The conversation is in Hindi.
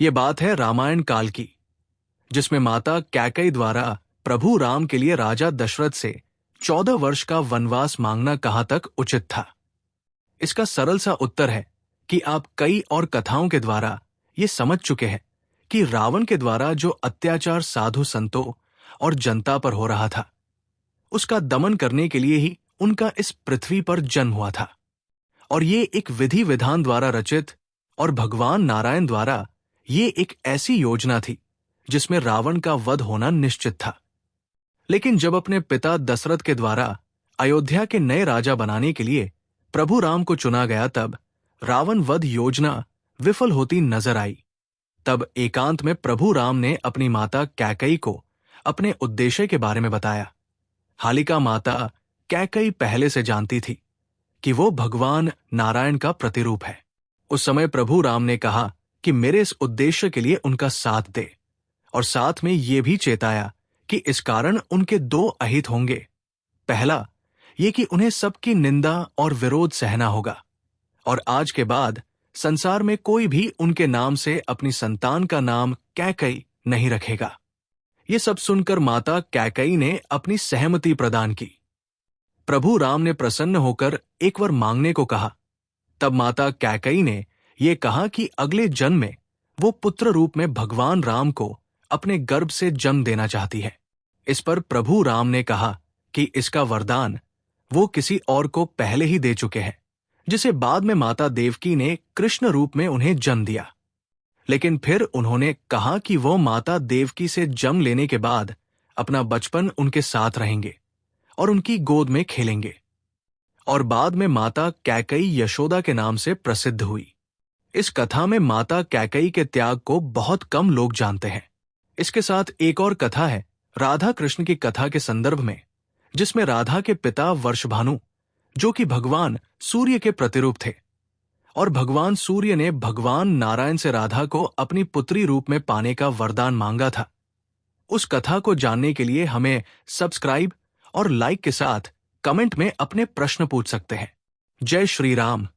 ये बात है रामायण काल की, जिसमें माता कैकेयी द्वारा प्रभु राम के लिए राजा दशरथ से 14 वर्ष का वनवास मांगना कहाँ तक उचित था। इसका सरल सा उत्तर है कि आप कई और कथाओं के द्वारा ये समझ चुके हैं कि रावण के द्वारा जो अत्याचार साधु संतों और जनता पर हो रहा था, उसका दमन करने के लिए ही उनका इस पृथ्वी पर जन्म हुआ था। और ये एक विधि विधान द्वारा रचित और भगवान नारायण द्वारा ये एक ऐसी योजना थी जिसमें रावण का वध होना निश्चित था। लेकिन जब अपने पिता दशरथ के द्वारा अयोध्या के नए राजा बनाने के लिए प्रभु राम को चुना गया, तब रावण वध योजना विफल होती नजर आई। तब एकांत में प्रभु राम ने अपनी माता कैकेयी को अपने उद्देश्य के बारे में बताया। हालिका माता कैकेयी पहले से जानती थी कि वो भगवान नारायण का प्रतिरूप है। उस समय प्रभु राम ने कहा कि मेरे इस उद्देश्य के लिए उनका साथ दे, और साथ में ये भी चेताया कि इस कारण उनके दो अहित होंगे। पहला ये कि उन्हें सबकी निंदा और विरोध सहना होगा, और आज के बाद संसार में कोई भी उनके नाम से अपनी संतान का नाम कैकेयी नहीं रखेगा। ये सब सुनकर माता कैकेयी ने अपनी सहमति प्रदान की। प्रभु राम ने प्रसन्न होकर एक बार मांगने को कहा। तब माता कैकेयी ने यह कहा कि अगले जन्म में वो पुत्र रूप में भगवान राम को अपने गर्भ से जन्म देना चाहती है। इस पर प्रभु राम ने कहा कि इसका वरदान वो किसी और को पहले ही दे चुके हैं, जिसे बाद में माता देवकी ने कृष्ण रूप में उन्हें जन्म दिया। लेकिन फिर उन्होंने कहा कि वो माता देवकी से जन्म लेने के बाद अपना बचपन उनके साथ रहेंगे और उनकी गोद में खेलेंगे। और बाद में माता कैकेयी यशोदा के नाम से प्रसिद्ध हुई। इस कथा में माता कैकेयी के त्याग को बहुत कम लोग जानते हैं। इसके साथ एक और कथा है राधा कृष्ण की कथा के संदर्भ में, जिसमें राधा के पिता वर्षभानु, जो कि भगवान सूर्य के प्रतिरूप थे, और भगवान सूर्य ने भगवान नारायण से राधा को अपनी पुत्री रूप में पाने का वरदान मांगा था। उस कथा को जानने के लिए हमें सब्सक्राइब और लाइक के साथ कमेंट में अपने प्रश्न पूछ सकते हैं। जय श्री राम।